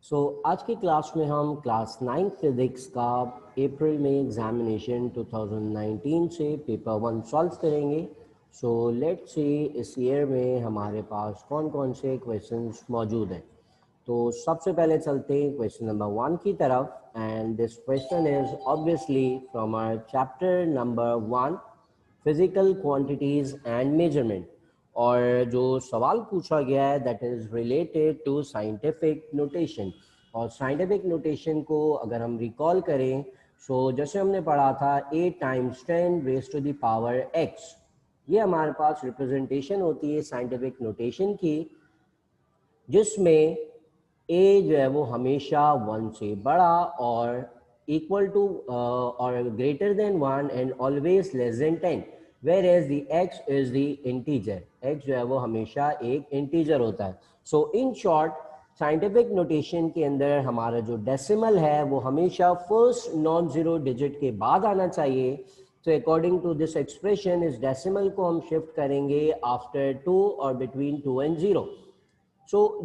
आज की क्लास में हम क्लास 9 फिजिक्स का अप्रैल में एग्जामिनेशन 2019 से पेपर 1 सॉल्व करेंगे। लेट्स सी इस ईयर में हमारे पास कौन कौन से क्वेश्चंस मौजूद हैं। तो सबसे पहले चलते हैं क्वेश्चन नंबर 1 की तरफ and this question is obviously from our chapter number 1 physical quantities and measurement. और जो सवाल पूछा गया है that is related to scientific notation. और साइंटिफिक नोटेशन को अगर हम रिकॉल करें जैसे हमने पढ़ा था a times 10 raise to the power x, ये हमारे पास रिप्रेजेंटेशन होती है साइंटिफिक नोटेशन की, जिसमें a जो है वो हमेशा 1 से बड़ा और इक्वल टू और greater than 1 and always less than 10, whereas the x is the integer, x जो है वो हमेशा एक इंटीजर होता है। इन शॉर्ट साइंटिफिक नोटेशन के अंदर हमारा जो डेसिमल है वो हमेशा फर्स्ट नॉन जीरो डिजिट के बाद आना चाहिए। अकॉर्डिंग टू दिस एक्सप्रेशन इस डेसिमल को हम शिफ्ट करेंगे आफ्टर 2 और बिटवीन 2 and 0।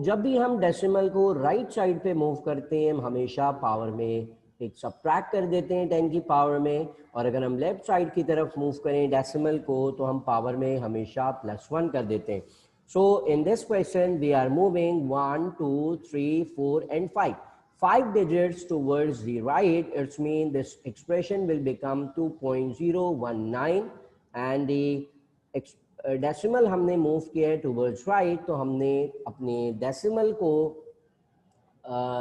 जब भी हम डेसिमल को राइट साइड पे मूव करते हैं हम हमेशा पावर में एक सब्ट्रैक्ट कर देते हैं 10 की पावर में, और अगर हम लेफ्ट साइड की तरफ मूव करें डेसिमल को तो हम पावर में हमेशा +1 कर देते हैं। In this question we are moving 1 2 3 4 and 5 digits towards the right. It means this expression will become 2.019 and the decimal हमने मूव किया है टूवर्ड्स राइट, तो हमने अपने डेसिमल को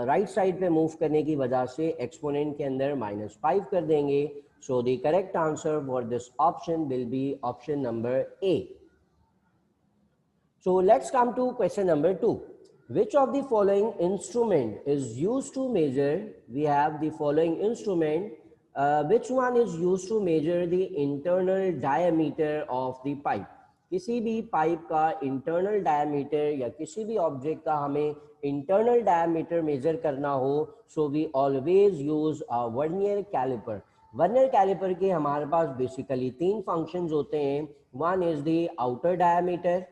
राइट साइड पे मूव करने की वजह से एक्सपोनेंट के अंदर -5 कर देंगे। The correct answer for this option will be option number A. Let's come to question number 2। Which of the following instrument is used to measure? We have the following instrument. Which one is used to measure the internal diameter of the pipe? किसी भी pipe का internal diameter या किसी भी object का हमें internal diameter measure करना हो we always use a vernier caliper. Vernier caliper के हमारे पास बेसिकली 3 फंक्शंस होते हैं। One is the outer diameter,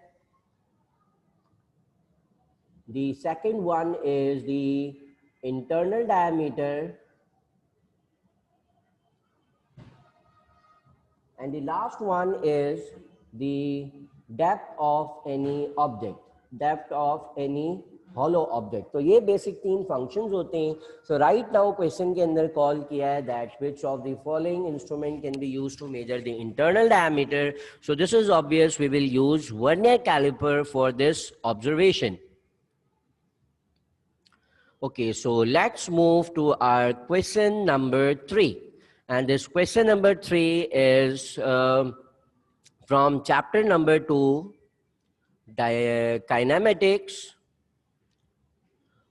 the second one is the internal diameter, and the last one is the depth of any object, depth of any hollow object। तो ये basic 3 functions होते हैं। Right now question के अंदर call किया है that which of the following instrument can be used to measure the internal diameter. This is obvious, we will use vernier caliper for this observation. Okay, so let's move to our question number 3. And this question number 3 is from chapter number 2, kinematics.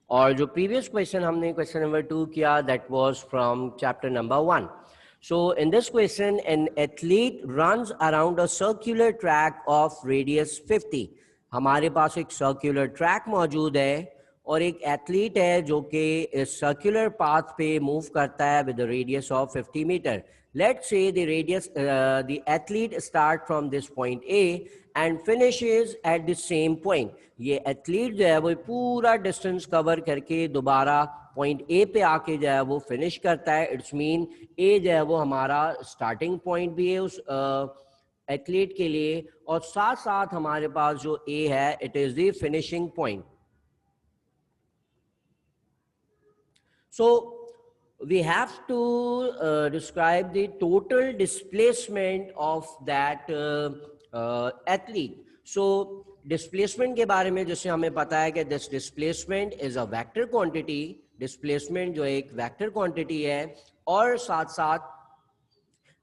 और जो previous question हमने question number 2 किया that was from chapter number 1. In this question, an athlete runs around a circular track of radius 50. हमारे पास एक circular track मौजूद है और एक एथलीट है जो कि इस सर्कुलर पाथ पे मूव करता है with radius of 50 metre. Let's say the radius the athlete start from this point A and finishes at the same point. ये एथलीट जो है वो पूरा डिस्टेंस कवर करके दोबारा पॉइंट ए पे आके जो है वो फिनिश करता है। इट्स मीन ए जो है वो हमारा स्टार्टिंग पॉइंट भी है उस एथलीट के लिए, और साथ साथ हमारे पास जो ए है it is the finishing point. So we have to describe the total displacement of that athlete. Displacement के बारे में जैसे हमें पता है कि this displacement is a vector quantity, displacement जो एक vector quantity है, और साथ साथ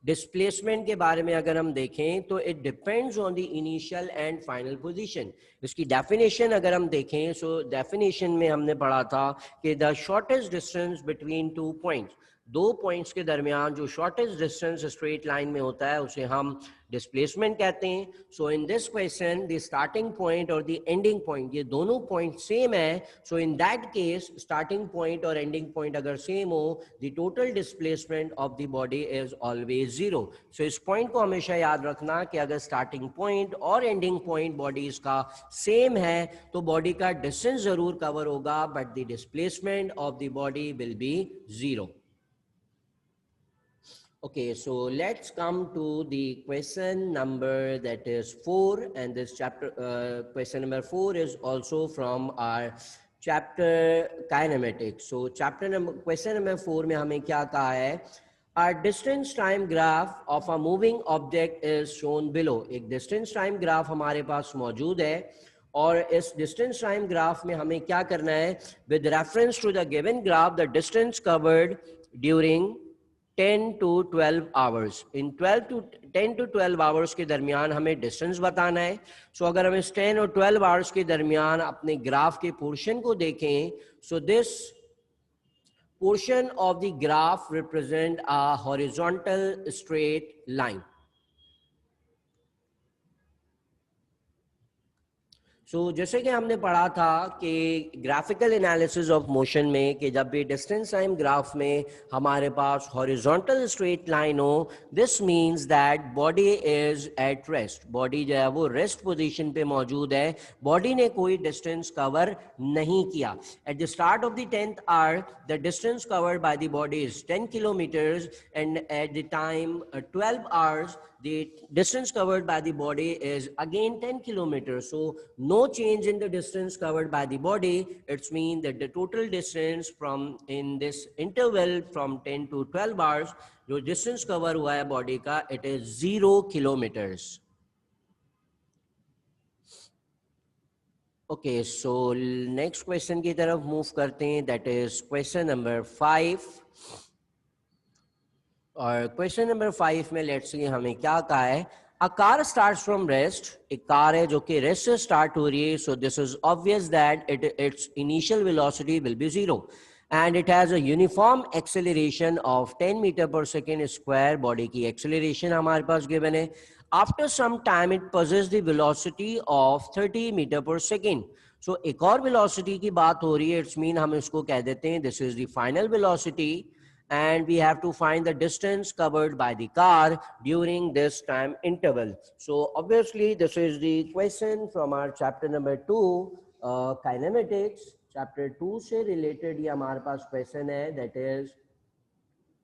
डिस्प्लेसमेंट के बारे में अगर हम देखें तो it depends on the initial and final position. इसकी डेफिनेशन अगर हम देखें डेफिनेशन में हमने पढ़ा था कि the shortest distance between 2 points, दो पॉइंट्स के दरमियान जो शॉर्टेस्ट डिस्टेंस स्ट्रेट लाइन में होता है उसे हम डिस्प्लेसमेंट कहते हैं. So in this question the starting point और द एंडिंग पॉइंट ये दोनों पॉइंट सेम है. So in that case starting point और एंडिंग पॉइंट अगर सेम हो the total displacement of the body is always zero. So इस point को हमेशा याद रखना कि अगर स्टार्टिंग पॉइंट और एंडिंग पॉइंट बॉडीज का सेम है तो बॉडी का डिस्टेंस जरूर कवर होगा but the displacement of the body will be zero. Okay, so let's come to the question number that is 4, and this chapter question number 4 is also from our chapter kinematics. So question number 4 में हमें क्या कहा है? Our distance time graph of a moving object is shown below. एक distance time graph हमारे पास मौजूद है और इस distance time graph में हमें क्या करना है? With reference to the given graph, the distance covered during 10 to 12 hours. In 10 to 12 hours के दरमियान हमें डिस्टेंस बताना है. सो अगर हम इस 10 और 12 आवर्स के दरमियान अपने ग्राफ के पोर्शन को देखें, so this portion of the graph represent a horizontal straight line. जैसे कि हमने पढ़ा था कि ग्राफिकल एनालिसिस ऑफ मोशन में कि जब भी डिस्टेंस टाइम ग्राफ में हमारे पास हॉरिजॉन्टल स्ट्रेट लाइन हो, this means that body is at rest. Body जो है वो रेस्ट पोजीशन पे मौजूद है, बॉडी ने कोई डिस्टेंस कवर नहीं किया. At the start of the 10th hour the distance covered by the body is 10 kilometres and at the time 12 hours the distance covered by the body is again 10 kilometers. So no change in the distance covered by the body. It's mean that the total distance from in this interval from 10 to 12 hours, जो distance cover हुआ है body का, it is 0 kilometers. Okay, so next question की तरफ move करते हैं, that is question number 5. और question number 5 में लेट्स सी हमें क्या कहा है. A car starts from rest. एक कार है जो कि रेस्ट से स्टार्ट हो रही है. So this is obvious that it's initial velocity will be zero and it has a uniform acceleration of 10 metre पर सेकेंड स्क्वायर. बॉडी की एक्सेलरेशन हमारे पास गिवन है. After some time it possesses the velocity of 30 metre पर second. So एक और velocity की बात हो रही है. इट्स मीन हम इसको कह देते हैं this is the final velocity and we have to find the distance covered by the car during this time interval. So obviously this is the question from our chapter number 2 kinematics. chapter 2 से related ये हमारे पास question है, that is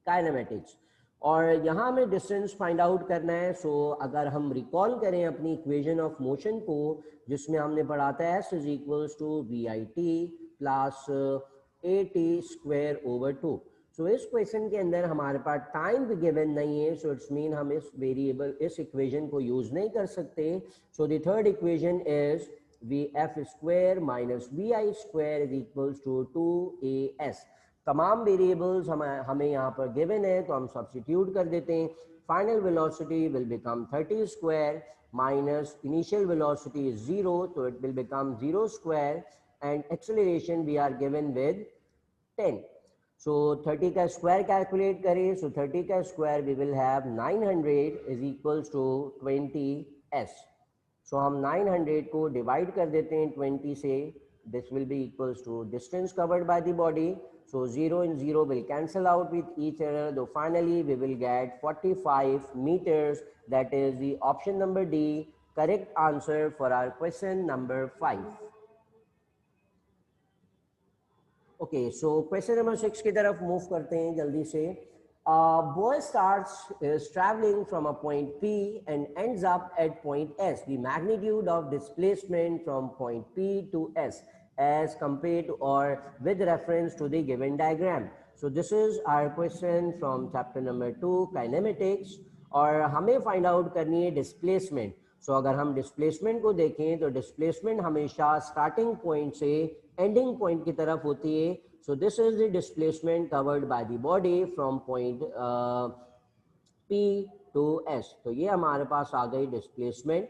kinematics. और यहाँ हमें distance find out करना है. सो अगर हम रिकॉल करें अपनी इक्वेशन ऑफ मोशन को जिसमें हमने पढ़ा था s is equals to VIT plus AT square over 2. So इस क्वेश्चन के अंदर हमारे पास टाइम भी गिवन नहीं है. सो इट्स मीन हम इस वेरिएबल इस इक्वेशन को यूज नहीं कर सकते. So the third equation is VF square minus VI square is equals to 2AS. तमाम वेरिएबल्स हमें यहाँ पर गिवन है तो हम सब्स्टिट्यूट कर देते हैं. Final velocity will become 30 square minus initial velocity is 0, तो it will become 0 square and acceleration we are given with 10. So 30 का स्क्वायर कैलकुलेट करें. सो 30 का square we will have 900 is equals to 20s. So हम 900 को divide कर देते हैं 20 से. This will be equals to distance covered by the body. So 0 and 0 will cancel out with each other. Though finally we will get 45 meters. That is the option number D, correct answer for our question number 5. Okay, so question number 6 की तरफ move करते हैं जल्दी से. Boy starts is travelling from a point P and ends up at point S. The magnitude of displacement from point P to S as compared to or with reference to the given diagram. So this is our question from chapter number 2 kinematics. और हमें find out करनी है displacement. सो अगर हम displacement को देखें तो displacement हमेशा स्टार्टिंग पॉइंट से एंडिंग पॉइंट की तरफ होती है. So this is the displacement covered by the body from point P to S. तो ये हमारे पास आ गई डिस्प्लेसमेंट.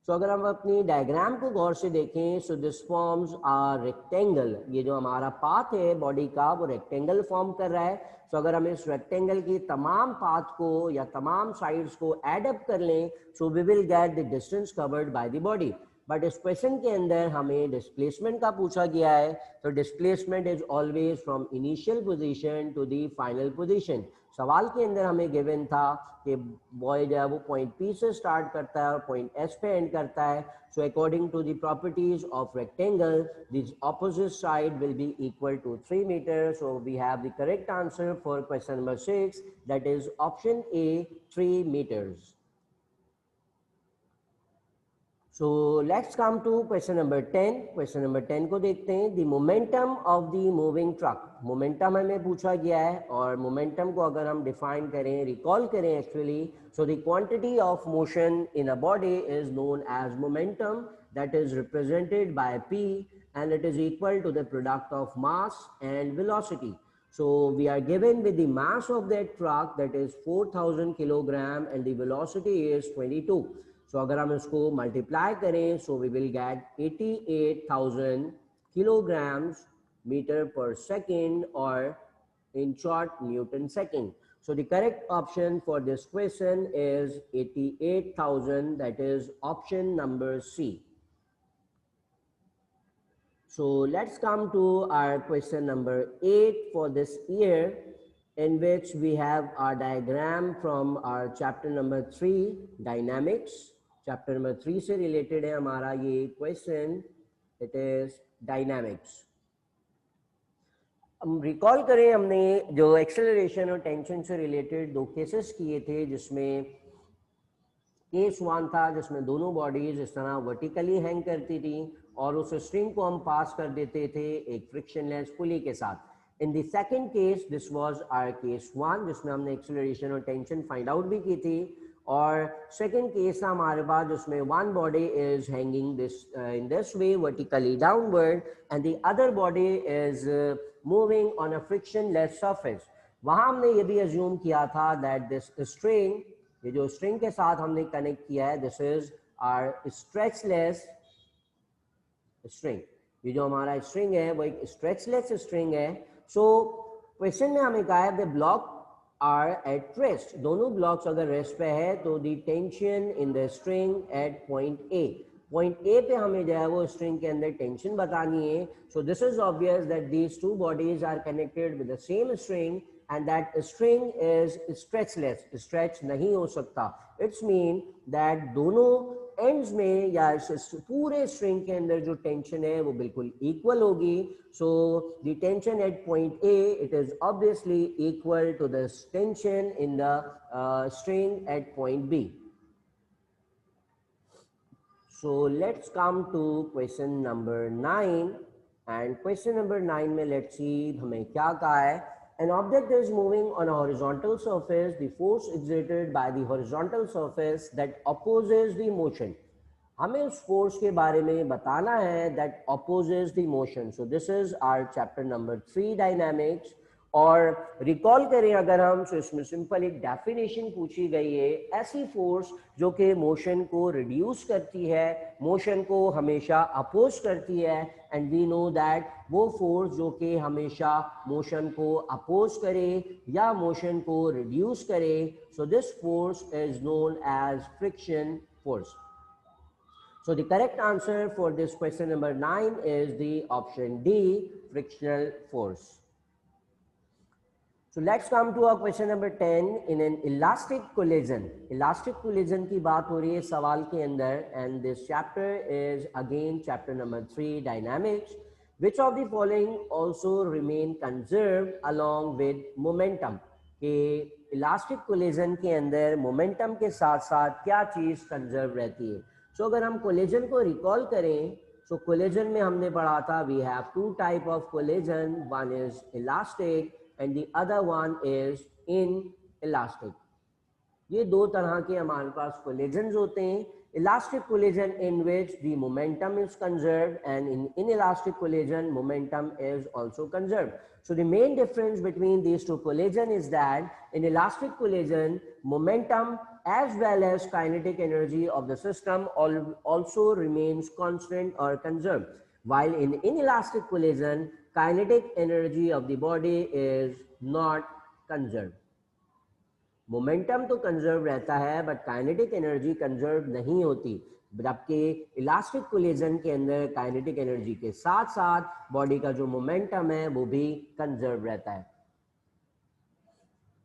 सो अगर हम अपनी डायग्राम को गौर से देखें, so this forms are rectangle. ये जो हमारा पाथ है बॉडी का वो रेक्टेंगल फॉर्म कर रहा है। सो अगर हम इस रेक्टेंगल की तमाम पाथ को या तमाम साइड्स को एड अप कर लें, so we will get the distance covered by the body. But इस क्वेश्चन के अंदर हमें डिस्प्लेसमेंट का पूछा गया है। तो displacement is always from initial position to the final position. सवाल के अंदर हमें गिवन था कि बॉय जो है वो पॉइंट पी से स्टार्ट करता है और पॉइंट एस पे एंड करता है। So according to the properties of rectangle, this opposite side will be equal to 3 metre. So we have the correct answer for question number 6, that is option A, 3 metres. So let's come to question number 10. Question number 10 को देखते हैं। The momentum of the moving truck. Momentum हमें पूछा गया है और momentum को अगर हम define करें, recall करें actually, so the quantity of motion in a body is known as momentum, that is represented by P, and it is equal to the product of mass and velocity. So we are given with the mass of that truck, that is 4,000 kilogram, and the velocity is 22. So अगर हम इसको multiply करें, so we will get 88,000 kilograms meter per second, or in short Newton second. So the correct option for this question is 88,000, that is option number C. So let's come to our question number 8 for this year, in which we have our diagram from our chapter number 3, dynamics. Chapter number 3 से related है हमारा ये question, it is dynamics. हम recall करें, हमने जो acceleration और tension से रिलेटेड 2 केसेस किए थे, जिसमें केस 1 था जिसमें दोनों बॉडीज इस तरह वर्टिकली हैंग करती थी और उस स्ट्रिंग को हम पास कर देते थे एक फ्रिक्शनलेस पुली के साथ। In the second case, this was our case 1, जिसमें हमने एक्सेलरेशन और टेंशन फाइंड आउट भी की थी। और सेकेंड केस था हमारे पास जिसमें one body is hanging this in this way vertically downward, and the other body is moving on a frictionless surface. वहां हमने ये भी अज्यूम किया था दैट दिस स्ट्रिंग, ये जो स्ट्रिंग के साथ हमने कनेक्ट किया है, दिस इज आवर स्ट्रेचलेस स्ट्रिंग। ये जो हमारा स्ट्रिंग है वो एक स्ट्रेचलेस स्ट्रिंग है। सो क्वेश्चन में हमें कहा है the block are at rest. दोनों ब्लॉक्स अगर रेस्ट पे है तो the tension in the string at point A, point A पे हमें जो है वो स्ट्रिंग के अंदर टेंशन बतानी है। So this is obvious that these two bodies are connected with the same string and that string is stretchless, stretch नहीं हो सकता। इट्स मीन दैट दोनों एंड्स में या पूरे स्ट्रिंग के अंदर जो टेंशन है वो बिल्कुल इक्वल होगी। So the tension at point A, it is obviously equal to the tension in the string at point B. So let's come to question number 9, and question number 9 में let's see हमें क्या कहा है। An object is moving on a horizontal surface. The force exerted by the horizontal surface that opposes the motion. हमें उस force के बारे में बताना है that opposes the motion. So this is our chapter number 3 dynamics. और recall करें अगर हम, तो इसमें सिंपल एक डेफिनेशन पूछी गई है, ऐसी फोर्स जो कि मोशन को रिड्यूस करती है, मोशन को हमेशा अपोज करती है, एंड वी नो दैट वो फोर्स जो कि हमेशा मोशन को अपोज करे या मोशन को रिड्यूस करे, so this force is known as friction force. So the correct answer for this question number 9 is the option D, frictional force. So let's come to our question number 10. In an elastic collision, elastic collision की बात हो रही है सवाल के अंदर, and this chapter is again chapter number 3, dynamics. Which of the following also remain conserved along with momentum? कि elastic collision के अंदर momentum के साथ साथ क्या चीज कंजर्व रहती है। So अगर हम collision को recall करें, so collision में हमने पढ़ा था we have 2 type of collision, one is elastic and the other one is inelastic. ये 2 तरह के हमारे पास collisions होते हैं। Elastic collision in which the momentum is conserved, and in inelastic collision momentum is also conserved. So the main difference between these 2 collision is that in elastic collision momentum as well as kinetic energy of the system also remains constant or conserved. While in inelastic collision, kinetic energy of the body is not conserved. Momentum तो conserve रहता है but kinetic energy conserve नहीं होती, जबकि elastic collision के अंदर kinetic energy के साथ साथ बॉडी का जो मोमेंटम है वो भी कंजर्व रहता है.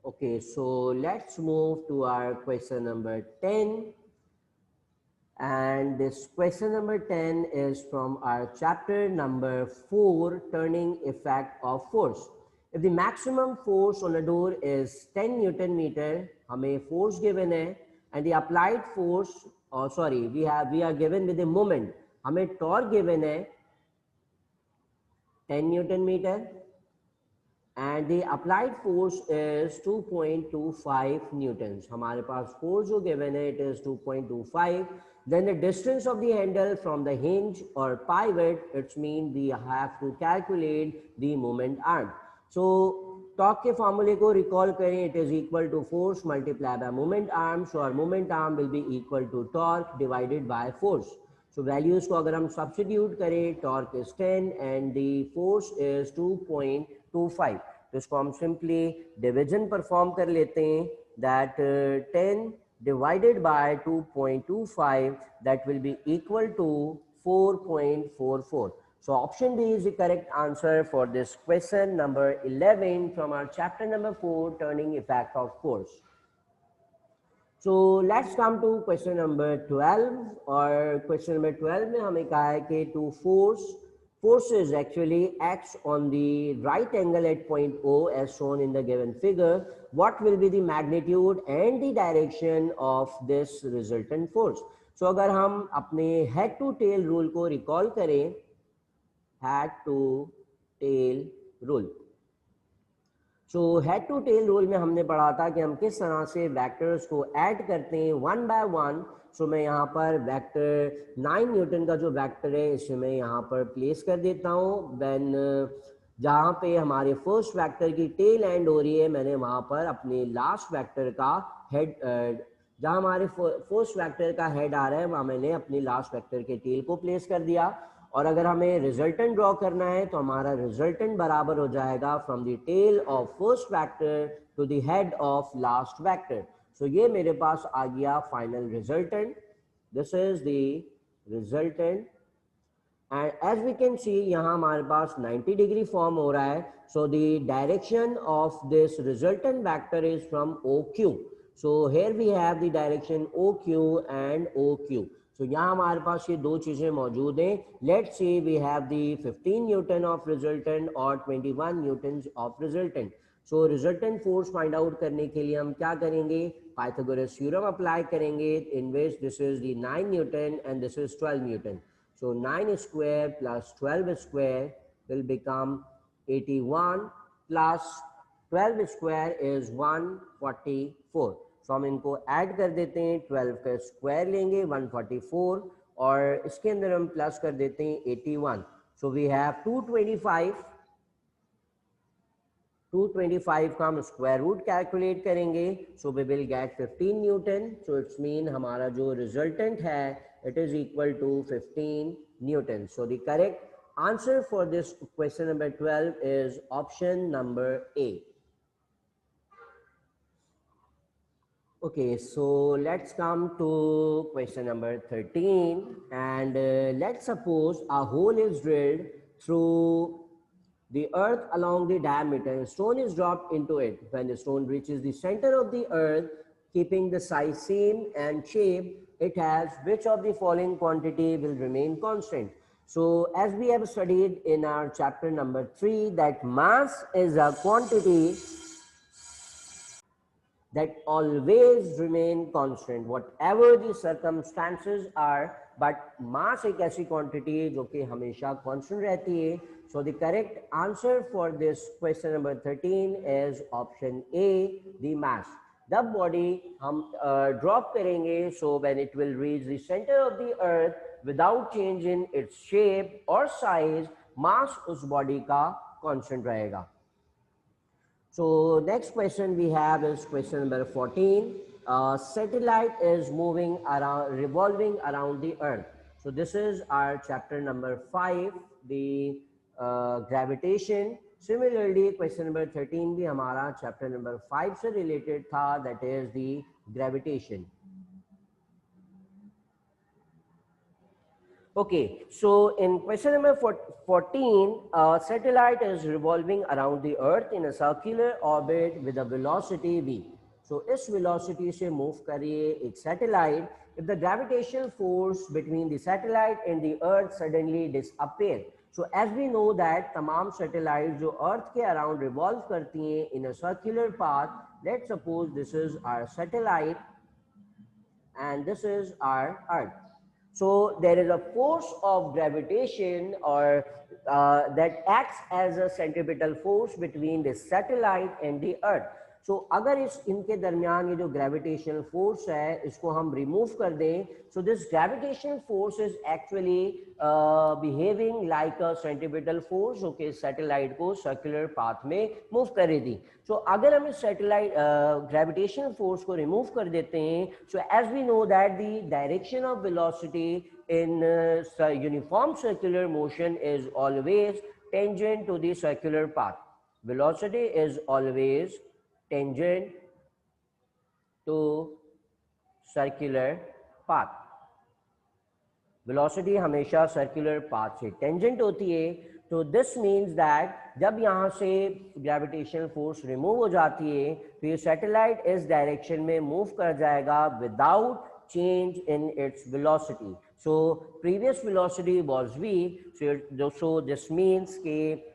Okay, so let's move to our question number 10. And this question number 10 is from our chapter number 4, turning effect of force. If the maximum force on a door is 10 Newton meter, हमें force given है, and the applied force, we are given with the moment, हमें torque given है 10 Newton meter, and the applied force is 2.25 newtons. हमारे पास force जो given है it is 2.25. Then the distance of the handle from the hinge or pivot, it means we have to calculate the moment arm. So torque के formula को recall करें, it is equal to force multiplied by moment arm. So our moment arm will be equal to torque divided by force. So values को अगर हम substitute करें, torque is 10 and the force is 2.25. तो इसको हम simply division perform कर लेते हैं, that 10 divided by 2.25, that will be equal to 4.44. So option B is the correct answer for this question number 11 from our chapter number 4, turning effect of force. So let's come to question number 12. और question number 12 में हमें कहा है कि to forces actually acts on the right angle at point O as shown in the given figure. What will be the magnitude and the direction of this resultant force? So अगर हम अपने head to tail rule को recall करें, head to tail rule. So head to tail rule में हमने पढ़ा था कि हम किस तरह से वेक्टर्स को ऐड करते हैं वन बाय वन. सो मैं यहाँ पर वेक्टर 9 न्यूटन का जो वेक्टर है इसे मैं यहाँ पर प्लेस कर देता हूँ. देन जहाँ पे हमारे फर्स्ट वेक्टर की टेल एंड हो रही है, मैंने वहाँ पर अपने लास्ट वेक्टर का हेड, जहाँ हमारे फर्स्ट वेक्टर का हेड आ रहा है वहाँ मैंने अपनी लास्ट वेक्टर के टेल को प्लेस कर दिया. और अगर हमें रिजल्टेंट ड्रॉ करना है तो हमारा रिजल्टेंट बराबर हो जाएगा from the tail of first vector to the head of last vector. So ये मेरे पास आ गया final resultant. This is the resultant and as we can see यहाँ हमारे पास 90 डिग्री फॉर्म हो रहा है. So the direction of this resultant vector is from O Q. So here we have the direction O Q and O Q. तो यहाँ हमारे पास ये दो चीजें मौजूद हैं. Let's say we have the 15 newton of resultant और 21 newton of resultant. So resultant force find out करने के लिए हम क्या करेंगे, पाइथागोरस थ्योरम अप्लाई करेंगे, in which this is the 9 newton and this is 12 newton. So 9 square plus 12 square will become 81 plus 12 square is 144. तो हम इनको ऐड कर देते हैं, 12 का स्क्वायर लेंगे 144 और इसके अंदर हम प्लस कर देते हैं 81. सो वी हैव 225 का हम स्क्वायर रूट कैलकुलेट करेंगे. So we will get 15 newton. So it's mean हमारा जो रिजल्टेंट है it is equal to 15 newton. So the correct answer for this question number 12 is option number A. Okay, so let's come to question number 13 and let's suppose a hole is drilled through the earth along the diameter and stone is dropped into it. When the stone reaches the center of the earth, keeping the size same and shape it has, which of the following quantity will remain constant? So as we have studied in our chapter number 3 that mass is a quantity that always remain constant whatever the circumstances are, but mass एक ऐसी quantity है जो कि हमेशा constant रहती है. So the correct answer for this question number 13 is option A, the mass. The body हम drop करेंगे, so when it will reach the center of the earth without change in its shape or size, mass उस body का constant रहेगा. So next question we have is question number 14. satellite is moving around, revolving around the earth. So this is our chapter number 5, the gravitation. Similarly, question number 13 भी हमारा chapter number 5 से related था, that is the gravitation. Okay, so in question number 14, a satellite is revolving around the earth in a circular orbit with a velocity v. So इस velocity से move करिए एक satellite. If the gravitational force between the satellite and the earth suddenly disappear. So as we know that तमाम satellite जो earth के around revolve करती हैं in a circular path. Let's suppose this is our satellite and this is our earth. So there is a force of gravitation or that acts as a centripetal force between the satellite and the earth. So अगर इनके दरमियान ये जो gravitational force है इसको हम remove कर दें, so this gravitational force is actually behaving like a centripetal force जो कि satellite को circular path में move करेगी. So अगर हम इस satellite gravitational force को remove कर देते हैं, so as we know that the direction of velocity in uniform circular motion is always tangent to the circular path. Velocity is always tangent to circular path. Velocity हमेशा circular path से tangent होती है. तो this means that जब यहाँ से gravitational force remove हो जाती है तो ये satellite इस direction में move कर जाएगा without change in its velocity. So previous velocity was v. So this means कि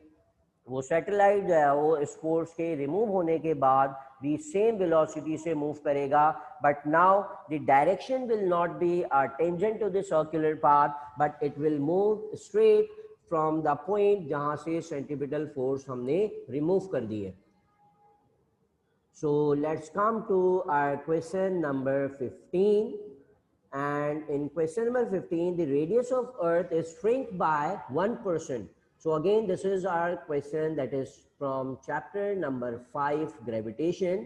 वो सैटेलाइट जो है वो इस फोर्स के रिमूव होने के बाद भी सेम वेलोसिटी से मूव करेगा, but now the direction will not be tangent to the circular path, but it will move straight from the point जहां से सेंट्रीपिटल फोर्स हमने रिमूव कर दी है. So let's come to our question number 15. And in question number 15, the radius of earth is shrink by 1%. So again, this is our question that is from chapter number 5, gravitation.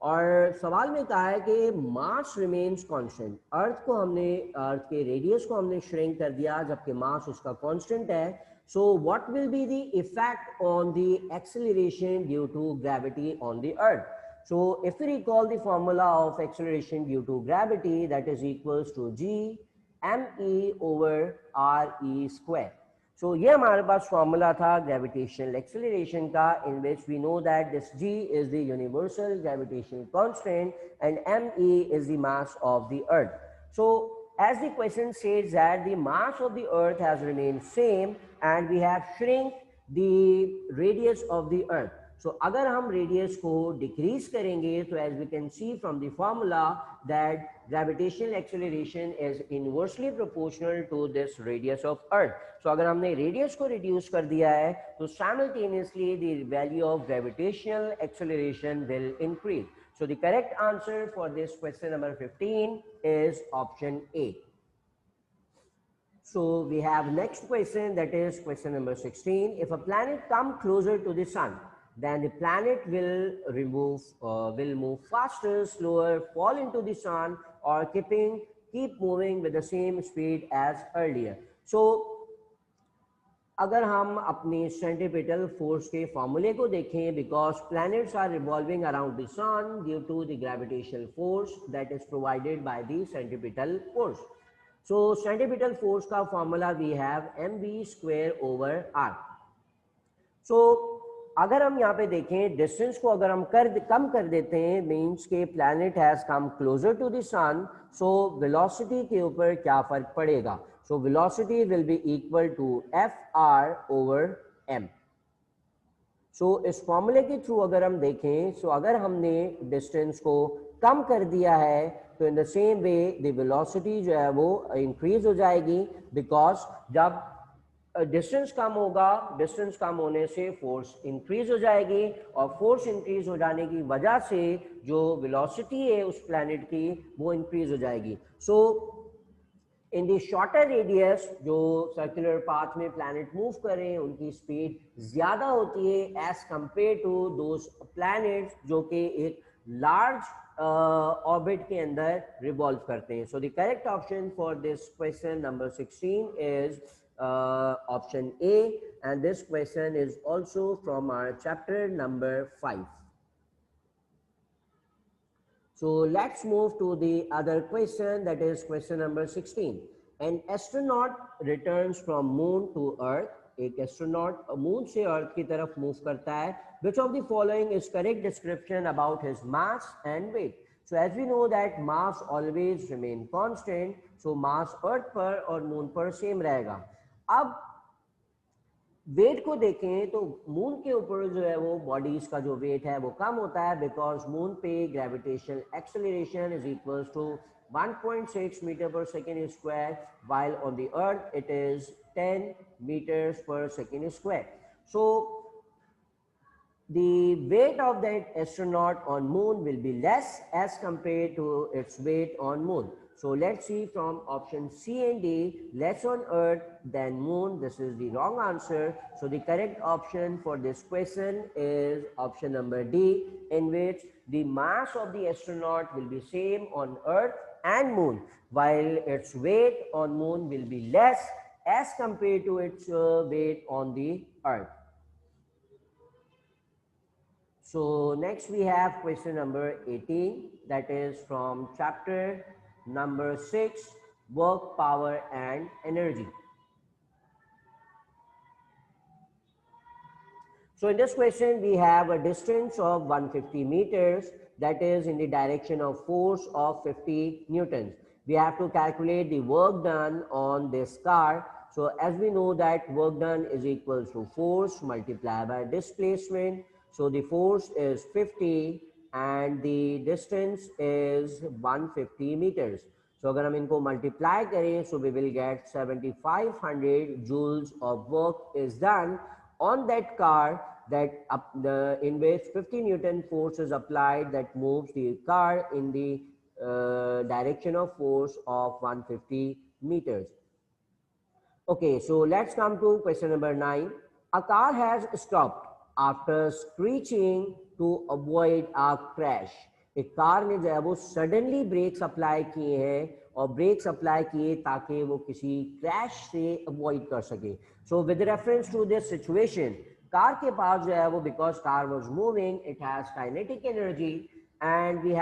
और सवाल में कहा है कि mass remains constant. अर्थ को हमने अर्थ के radius को हमने श्रिंक कर दिया जबकि मास उसका कांस्टेंट है. So what will be the effect on the acceleration due to gravity on the earth. So if we recall the formula of acceleration due to gravity, that is equals to g me over re square. So ये हमारे पास formula था gravitational acceleration का, in which we know that this g is the universal gravitational constant and me is the mass of the earth. So as the question says that the mass of the earth has remained same and we have shrink the radius of the earth. So अगर हम radius को decrease करेंगे तो as we can see from the formula that gravitational acceleration is inversely proportional to this radius of earth. So अगर हमने radius को reduce कर दिया है तो simultaneously the value of gravitational acceleration will increase. So the correct answer for this question number 15 is option A. So we have next question, that is question number 16. If a planet come closer to the sun, then the planet will move faster, slower, fall into the sun, or keep moving with the same speed as earlier. So अगर हम अपनी centripetal force के फॉर्मूले को देखें, because planets are revolving around the sun due to the gravitational force that is provided by the centripetal force. So centripetal force का formula we have mv² over r. So अगर हम यहाँ पे देखें डिस्टेंस को अगर हम कम कर देते हैं, मीन्स के planet has come closer to the sun, so velocity के ऊपर क्या फर्क पड़ेगा. So velocity will be equal to fr over m. So इस फॉर्मूले के थ्रू अगर हम देखें, सो अगर हमने डिस्टेंस को कम कर दिया है तो in the same way the velocity जो है वो इंक्रीज हो जाएगी, बिकॉज जब डिस्टेंस कम होगा, डिस्टेंस कम होने से फोर्स इंक्रीज हो जाएगी और फोर्स इंक्रीज हो जाने की वजह से जो वेलोसिटी है उस प्लैनेट की वो इंक्रीज हो जाएगी. So in the shorter radius जो सर्कुलर पाथ में प्लैनेट मूव कर रहे हैं उनकी स्पीड ज़्यादा होती है as compare to those planets जो कि एक लार्ज ऑर्बिट के अंदर रिवॉल्व करते हैं. So the correct option for this question number 16 is option A, and this question is also from our chapter number 5. So let's move to the other question, that is question number 16. An astronaut returns from moon to earth. एक astronaut moon से अर्थ की तरफ move करता है. Which of the following is correct description about his mass and weight? So as we know that mass always remain constant. So mass अर्थ पर और moon पर same रहेगा. अब वेट को देखें तो मून के ऊपर जो है वो बॉडीज का जो वेट है वो कम होता है, बिकॉज मून पे gravitational acceleration is equals to 1.6 meter पर second square, while on the earth it is 10 meters per second square. So the weight of that astronaut on moon will be less as compared to its weight on moon. So let's see from option C and D, less on earth than moon. This is the wrong answer. So the correct option for this question is option number D, in which the mass of the astronaut will be same on earth and moon, while its weight on moon will be less as compared to its weight on the earth. So next we have question number 18, that is from chapter number 6, work, power and energy. So in this question we have a distance of 150 meters, that is in the direction of force of 50 newtons. We have to calculate the work done on this car. So as we know that work done is equals to force multiplied by displacement. So the force is 50 and the distance is 150 meters. So अगर हम इनको multiply करें, so we will get 7500 joules of work is done on that car, that in which 50 Newton force is applied, that moves the car in the direction of force of 150 meters. Okay, so let's come to question number 9. A car has stopped after screeching to avoid a crash. एक car ने जो है वो suddenly breaks apply किए हैं और breaks apply किए ताकि वो किसी क्रैश से अवॉइड कर सके. So with reference to this situation, car के पास जो है वो, because car was moving, it has kinetic energy, and we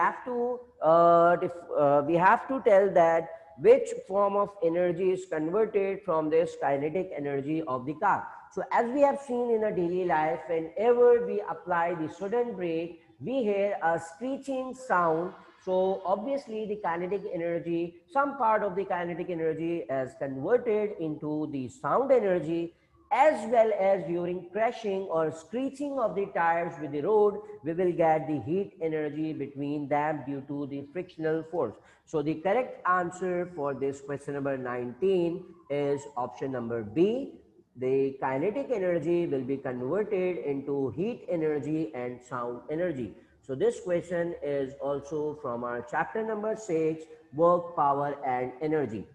have to tell that which form of energy is converted from this kinetic energy of the car. So as we have seen in our daily life, whenever we apply the sudden brake, we hear a screeching sound. So obviously the kinetic energy, some part of the kinetic energy is converted into the sound energy, as well as during crashing or screeching of the tires with the road, we will get the heat energy between them due to the frictional force. So the correct answer for this question number 19 is option number B. The kinetic energy will be converted into heat energy and sound energy. So this question is also from our chapter number 6, work, power and energy.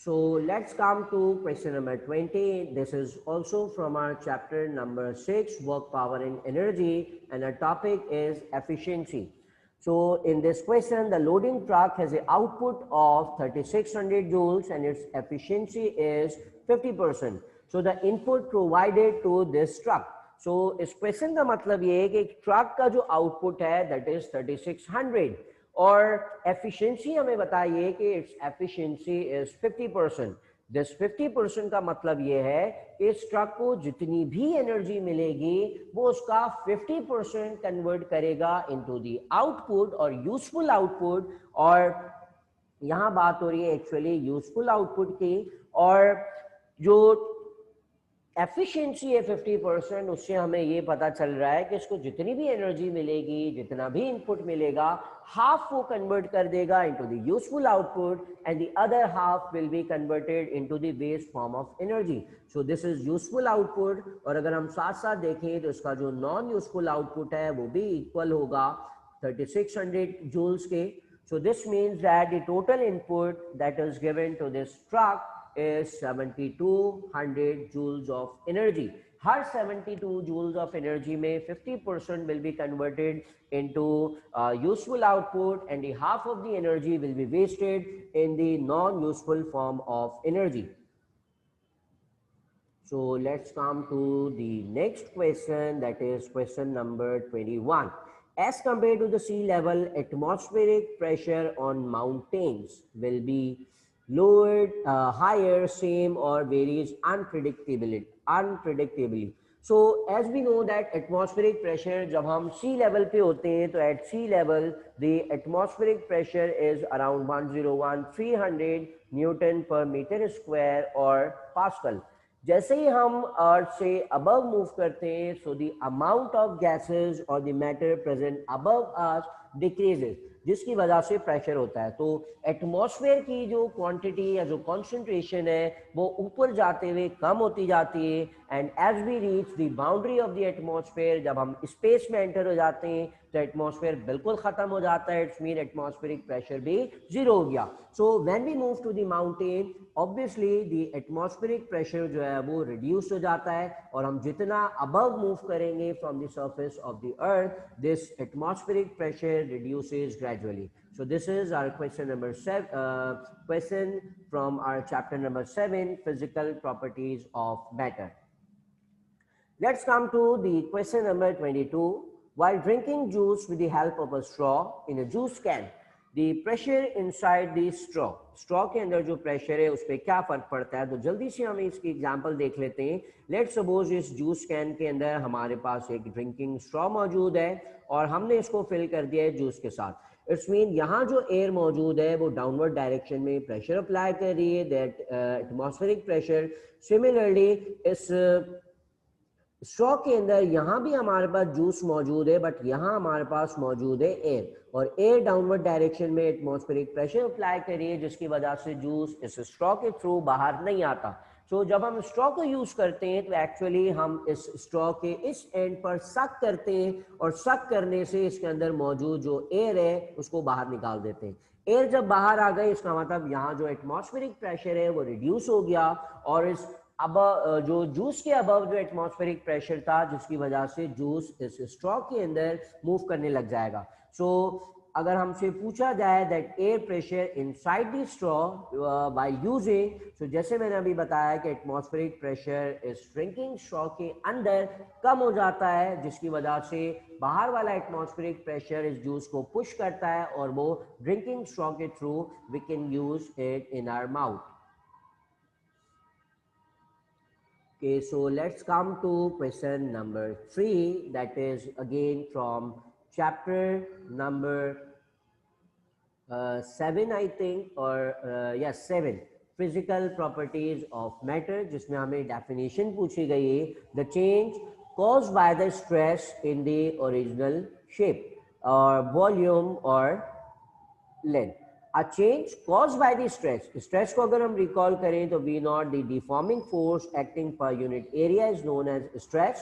So let's come to question number 20. This is also from our chapter number 6, work, power and energy, and our topic is efficiency. So in this question, the loading truck has an output of 3600 joules and its efficiency is 50%. So the input provided to this truck. So इस question का मतलब ये है कि truck का जो output है that is 3600, और एफिशिएंसी हमें बताइए कि इट्स एफिशिएंसी इज 50%. दिस 50% का मतलब ये है कि इस ट्रक को जितनी भी एनर्जी मिलेगी वो उसका 50% कन्वर्ट करेगा इनटू द आउटपुट और यूजफुल आउटपुट. और यहाँ बात हो रही है एक्चुअली यूजफुल आउटपुट की, और जो एफिशिएंसी है 50%, उससे हमें ये पता चल रहा है कि इसको जितनी भी एनर्जी मिलेगी, जितना भी इनपुट मिलेगा, हाफ वो कन्वर्ट कर देगा into the useful output and the other half will be converted into the waste form of energy. So this is useful output. और अगर हम साथ साथ देखें तो इसका जो नॉन यूजफुल आउटपुट है वो भी इक्वल होगा 3600 जूल्स के. So this means that the total input that is given to this truck is 7200 joules of energy. हर 72 joules of energy में 50% will be converted into useful output and the half of the energy will be wasted in the non-useful form of energy. So let's come to the next question, that is question number 21. As compared to the sea level, atmospheric pressure on mountains will be lowered, higher, same, or varies unpredictably. So as we know that atmospheric pressure, जब हम sea level पे होते हैं, तो at sea level the atmospheric pressure is around 101,300 Newton per meter square or Pascal. जैसे ही हम अर्थ से above move करते हैं, so the amount of gases और the matter present above us decreases, जिसकी वजह से प्रेशर होता है। तो एटमॉस्फेयर की जो क्वांटिटी या जो कॉन्सेंट्रेशन है वो ऊपर जाते हुए कम होती जाती है, and as we reach the boundary of the atmosphere, जब हम स्पेस में एंटर हो जाते हैं तो एटमॉस्फेयर बिल्कुल खत्म हो जाता है, इट्स मीन एटमॉस्फेरिक प्रेशर भी जीरो हो गया। So when we move to the mountain, obviously the atmospheric pressure जो है वो रिड्यूस हो जाता है, और हम जितना अबव मूव करेंगे from the surface of the earth, this atmospheric pressure reduces gradually. So this is our question number 7, question from our chapter number 7, physical properties of matter. Let's come to the question number 22. While drinking juice with the help of a straw in a juice can, the pressure inside the straw के अंदर जो pressure है उस पर क्या फर्क पड़ता है, तो जल्दी से हम इसकी एग्जांपल देख लेते हैं. लेट्स सपोज इस जूस कैन के अंदर हमारे पास एक ड्रिंकिंग स्ट्रॉ मौजूद है और हमने इसको फिल कर दिया है जूस के साथ. इट्स मीन यहाँ जो एयर मौजूद है वो डाउनवर्ड डायरेक्शन में प्रेशर अप्लाई कर रही है, दैट एटमॉस्फेरिक प्रेशर. सिमिलरली इस स्ट्रॉ के अंदर यहाँ भी हमारे पास जूस मौजूद है, बट यहाँ हमारे पास मौजूद है एयर, और एयर डाउनवर्ड डायरेक्शन में एटमॉस्फेरिक प्रेशर अप्लाई करिए, जिसकी वजह से जूस इस स्ट्रॉ के थ्रू बाहर नहीं आता. सो जब हम स्ट्रॉ को यूज करते हैं तो एक्चुअली हम इस स्ट्रॉ के इस एंड पर सक करते हैं, और सक करने से इसके अंदर मौजूद जो एयर है उसको बाहर निकाल देते हैं. एयर जब बाहर आ गई, इसका मतलब यहाँ जो एटमॉस्फेरिक प्रेशर है वो रिड्यूस हो गया, और इस अब जो जूस के अबव जो एटमॉस्फेरिक प्रेशर था, जिसकी वजह से जूस इस स्ट्रॉ के अंदर मूव करने लग जाएगा. सो अगर हमसे पूछा जाए that air pressure inside the straw by using, तो जैसे मैंने अभी बताया कि एटमॉस्फेरिक प्रेशर इस ड्रिंकिंग स्ट्रॉ के अंदर कम हो जाता है, जिसकी वजह से बाहर वाला एटमॉस्फेरिक प्रेशर इस जूस को पुश करता है, और वो ड्रिंकिंग स्ट्रॉ के through we can use it in our mouth. Okay, so let's come to question number 3, that is again from chapter number 7 I think, or yes 7, physical properties of matter, जिसमें हमें definition पूछी गई है, the change caused by the stress in the original shape or volume or length. A change caused by the stress. Stress को अगर हम recall करें तो V naught, the deforming force acting per unit area is known as stress.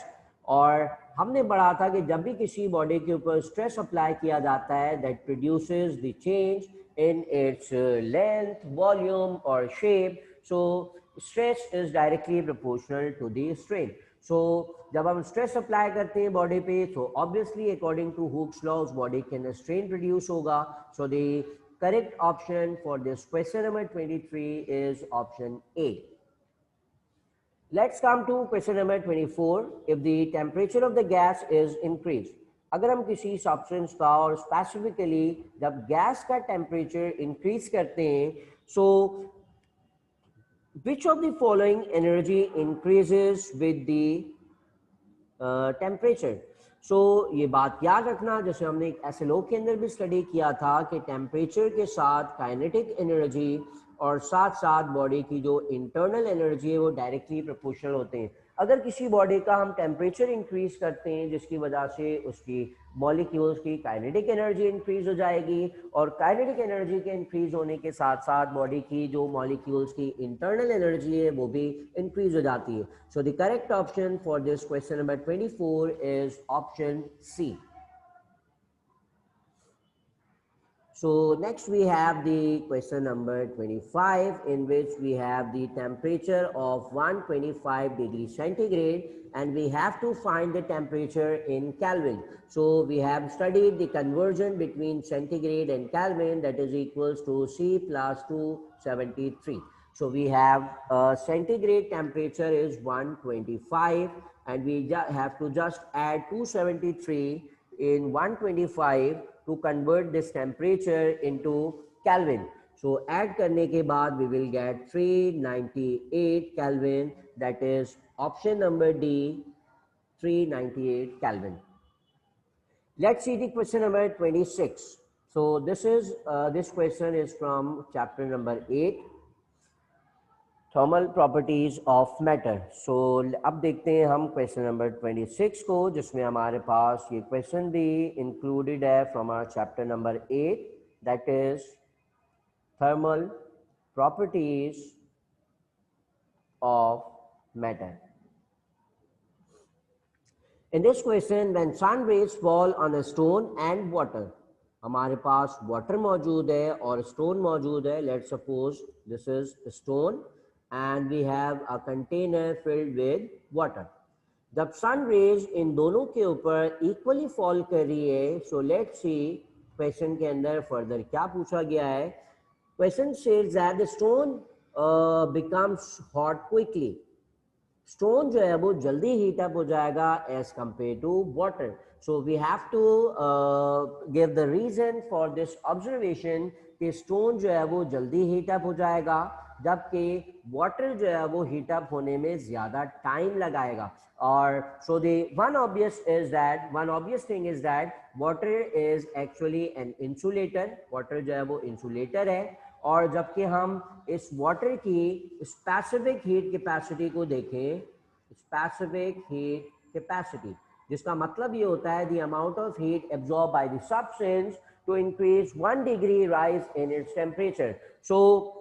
और हमने पढ़ा था कि जब भी किसी बॉडी के ऊपर स्ट्रेस अप्लाई किया जाता है, that produces the change in its length, volume or shape. So stress is directly proportional to the strain. So जब हम स्ट्रेस अप्लाई करते हैं बॉडी पे, तो obviously according to Hooke's law उस बॉडी के अंदर स्ट्रेन प्रोड्यूस होगा. So the correct option for this question number 23 is option A. Let's come to question number 24. If the temperature of the gas is increased, अगर हम किसी substance का और specifically जब गैस का टेम्परेचर इंक्रीज करते हैं, सो which of the following energy increases with the temperature? सो ये बात याद रखना, जैसे हमने एक एसएलओ के अंदर भी स्टडी किया था कि टेम्परेचर के साथ काइनेटिक एनर्जी और साथ साथ बॉडी की जो इंटरनल एनर्जी है वो डायरेक्टली प्रोपोर्शनल होते हैं. अगर किसी बॉडी का हम टेम्परेचर इंक्रीज करते हैं, जिसकी वजह से उसकी मॉलिक्यूल्स की काइनेटिक एनर्जी इंक्रीज हो जाएगी, और काइनेटिक एनर्जी के इंक्रीज होने के साथ साथ बॉडी की जो मॉलिक्यूल्स की इंटरनल एनर्जी है वो भी इंक्रीज हो जाती है. So the correct option for this question number 24 is option C. So next we have the question number 25, in which we have the temperature of 125 degrees centigrade, and we have to find the temperature in Kelvin. So we have studied the conversion between centigrade and Kelvin, that is equals to C plus 273. So we have centigrade temperature is 125, and we have to just add 273 in 125 to convert this temperature into Kelvin. So add करने के बाद we will get 398 Kelvin, that is option number D, 398 Kelvin. Let's see the question number 26. So this question is from chapter number 8, thermal properties of matter. So अब देखते हैं हम question number 26 को, जिसमें हमारे पास ये क्वेश्चन भी इंक्लूडेड है from our chapter number 8, that is thermal properties of matter. In this question, when sun rays fall on a stone and water, हमारे पास वाटर मौजूद है और स्टोन मौजूद है. Let's suppose this is stone and we have a container filled with water. जब sun rays इन दोनों के ऊपर equally fall कर रही है, so let's see question के अंदर further क्या पूछा गया है. Question says that the stone becomes hot quickly. Stone जो है वो जल्दी हीट अप हो जाएगा as compared to water. So we have to give the reason for this observation कि stone जो है वो जल्दी हीट अप हो जाएगा, जबकि वाटर जो है वो हीट अप होने में ज्यादा टाइम लगाएगा. और so the one obvious thing is that water is actually an insulator. Water जो है वो इंसुलेटर है. और जबकि हम इस वाटर की स्पेसिफिक हीट कैपेसिटी को देखें, स्पेसिफिक हीट कैपेसिटी, जिसका मतलब ये होता है the amount of heat absorb by the substance to increase 1 degree rise in its temperature. So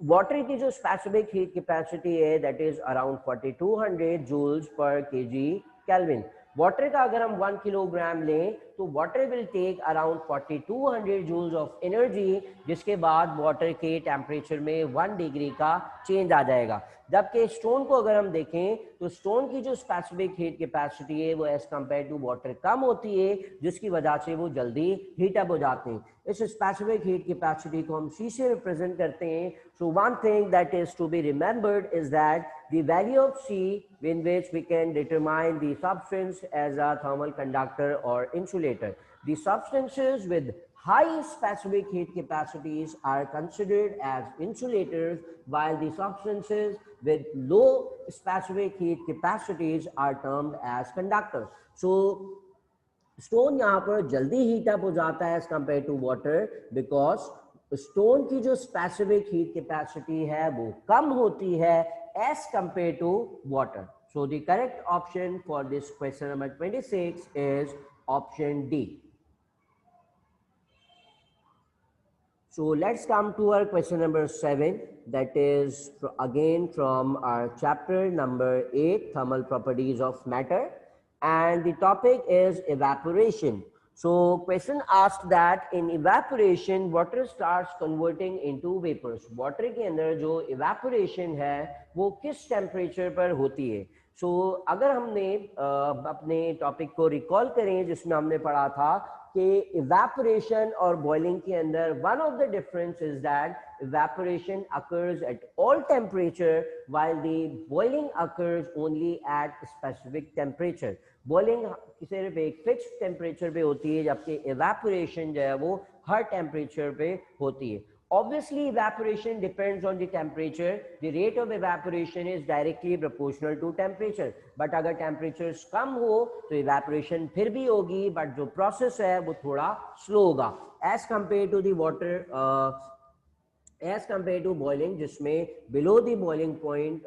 water की जो स्पेसिफिक हीट कैपेसिटी है that is around 4200 joules per KG kelvin. Water का अगर हम 1 किलोग्राम लें तो water will take around 4200 joules of energy, जिसके बाद वाटर के टेम्परेचर में 1 डिग्री का चेंज आ जाएगा. जबकि स्टोन को अगर हम देखें तो स्टोन की जो स्पेसिफिक हीट कैपेसिटी है वो एज कम्पेयर टू वाटर कम होती है, जिसकी वजह से वो जल्दी हीट अप हो जाते हैं. इस स्पेसिफिक हीट कैपेसिटी को हम सी से रिप्रेजेंट करते हैं. So one thing that is to be remembered is that the value of C in which we can determine the substance as a thermal conductor or insulator. The substances with high specific heat capacities are considered as insulators, while the substances with low specific heat capacities are termed as conductors. So stone यहाँ पर जल्दी heat up हो जाता है as compare to water, because stone की जो specific heat capacity है वो कम होती है as compared to water. So the correct option for this question number 26 is option D. So let's come to our question number 7, that is again from our chapter number 8, thermal properties of matter, and the topic is evaporation. So question asked that in evaporation water starts converting into vapors. Water के अंदर जो evaporation है वो किस temperature पर होती है. So अगर हमने अपने टॉपिक को रिकॉल करें जिसमें हमने पढ़ा था कि evaporation और boiling के अंदर one of the difference is that evaporation occurs at all temperature while the boiling occurs only at specific temperature. Boiling सिर्फ एक फिक्स टेम्परेचर पे होती है, जबकि इवेपोरेशन जो है वो हर टेम्परेचर पे होती है. Obviously evaporation depends on the temperature. The rate of evaporation is directly proportional to temperature. But अगर temperatures कम हो तो evaporation फिर भी होगी, but जो process है वो थोड़ा slow होगा as compared to the water as compared to boiling, जिसमें below the boiling point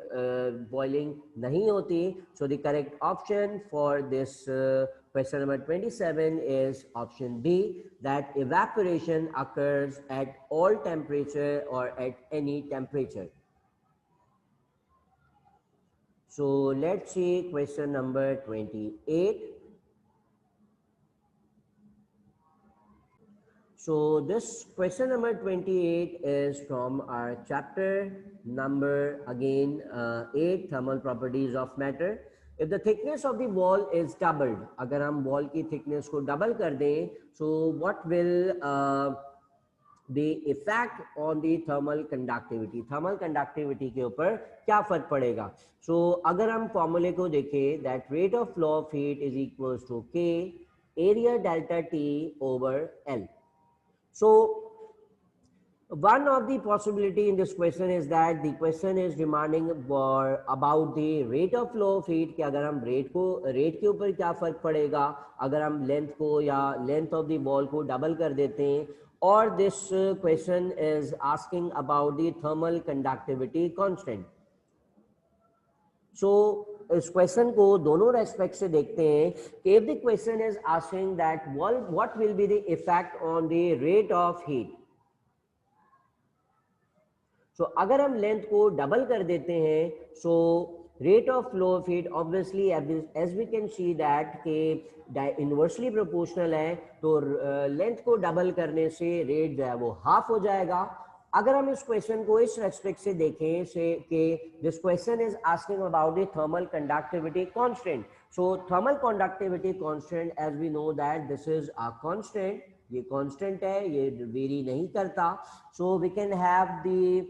boiling नहीं होती. So the correct option for this question number 27 is option B, that evaporation occurs at all temperature or at any temperature. So let's see question number 28. So this question number 28 is from our chapter number again 8, thermal properties of matter. If the thickness of the wall is doubled, अगर हम wall की thickness को double कर दें, so what will the effect on the thermal conductivity? thermal conductivity के ऊपर क्या फर्क पड़ेगा? So अगर हम फॉर्मूले को देखें, that rate of flow of heat is equals to K area delta T over L. So one of the possibility in this question is that the question is demanding for about the rate of flow of heat कि अगर हम rate के ऊपर क्या फर्क पड़ेगा अगर हम length को या length of the ball को double कर देते हैं, और this question is asking about the thermal conductivity constant. So इस क्वेश्चन को दोनों रेस्पेक्ट से देखते हैं कि if the question is asking that what will be the effect on the rate of heat. So अगर हम लेंथ को डबल कर देते हैं, so rate of flow of heat obviously as we can see that के inversely proportional है, तो length को डबल करने से रेट जो है वो हाफ हो जाएगा. अगर हम इस क्वेश्चन को इस रेस्पेक्ट से देखें से कि this question is asking about the thermal conductivity constant. So thermal conductivity constant as we know that this is a constant, ये कांस्टेंट है, ये वेरी नहीं करता. सो वी कैन हैव द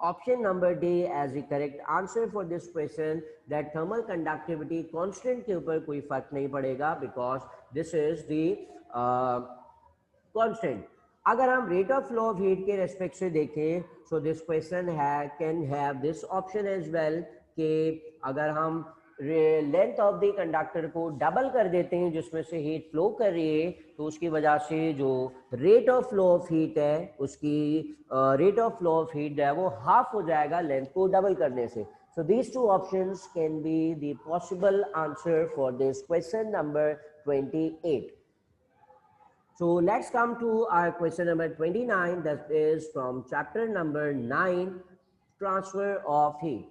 option number D as the correct answer for this question, that thermal conductivity constant के ऊपर कोई फर्क नहीं पड़ेगा because this is the constant. अगर हम rate of flow of heat के respect से देखें, so this question can have this option as well कि अगर हम लेंथ ऑफ द कंडक्टर को डबल कर देते हैं जिसमें से हीट फ्लो कर रही है, तो उसकी वजह से जो rate of flow of heat है उसकी rate of flow of heat है वो हाफ हो जाएगा लेंथ को डबल करने से. So these two options can be the possible answer for this question number 28. So let's come to our question number 29, that is from chapter number 9, transfer of heat.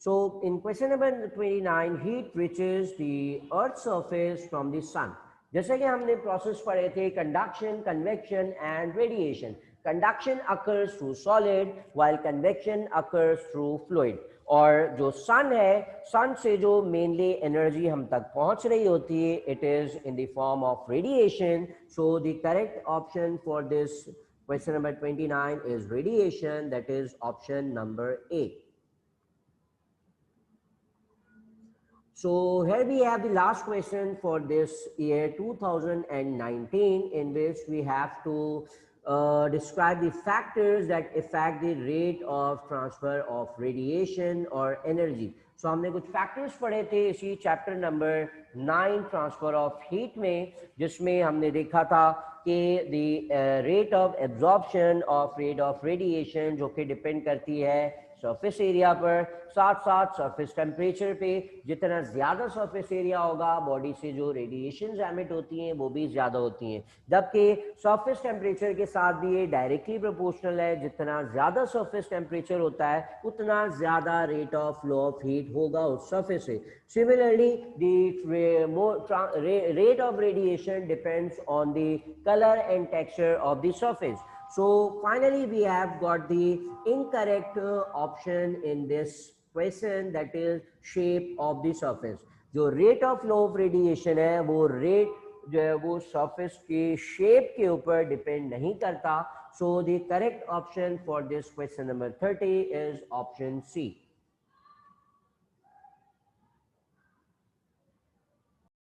So in question number 29, heat reaches the earth's surface from the sun. जैसे कि हमने process पढ़े थे conduction, convection and radiation. Conduction occurs through solid while convection occurs through fluid. और जो सन है, सन से जो मेनली एनर्जी हम तक पहुंच रही होती है, it is in the form of radiation. So the correct option for this question number 29 is radiation, that is option number A. So here we have the last question for this year 2019, in which we have to describe the factors that affect the rate of transfer of radiation or energy. So हमने कुछ factors पढ़े थे इसी chapter number 9 transfer of heat में, जिसमें हमने देखा था कि the rate of absorption of rate of radiation जो कि डिपेंड करती है सरफेस एरिया पर, साथ साथ सरफेस टेम्परेचर पे. जितना ज़्यादा सरफेस एरिया होगा बॉडी से जो रेडिएशन एमिट होती हैं वो भी ज़्यादा होती हैं, जबकि सरफेस टेम्परेचर के साथ भी ये डायरेक्टली प्रोपोर्शनल है. जितना ज़्यादा सरफेस टेम्परेचर होता है उतना ज़्यादा rate of flow of heat होगा उस सरफेस से. Similarly the rate of radiation depends on the colour and texture of the surface. So finally we have got the incorrect option in this question, that is shape of the surface. जो rate of flow of radiation है वो rate जो है वो surface के shape के ऊपर depend नहीं करता. So the correct option for this question number 30 is option C.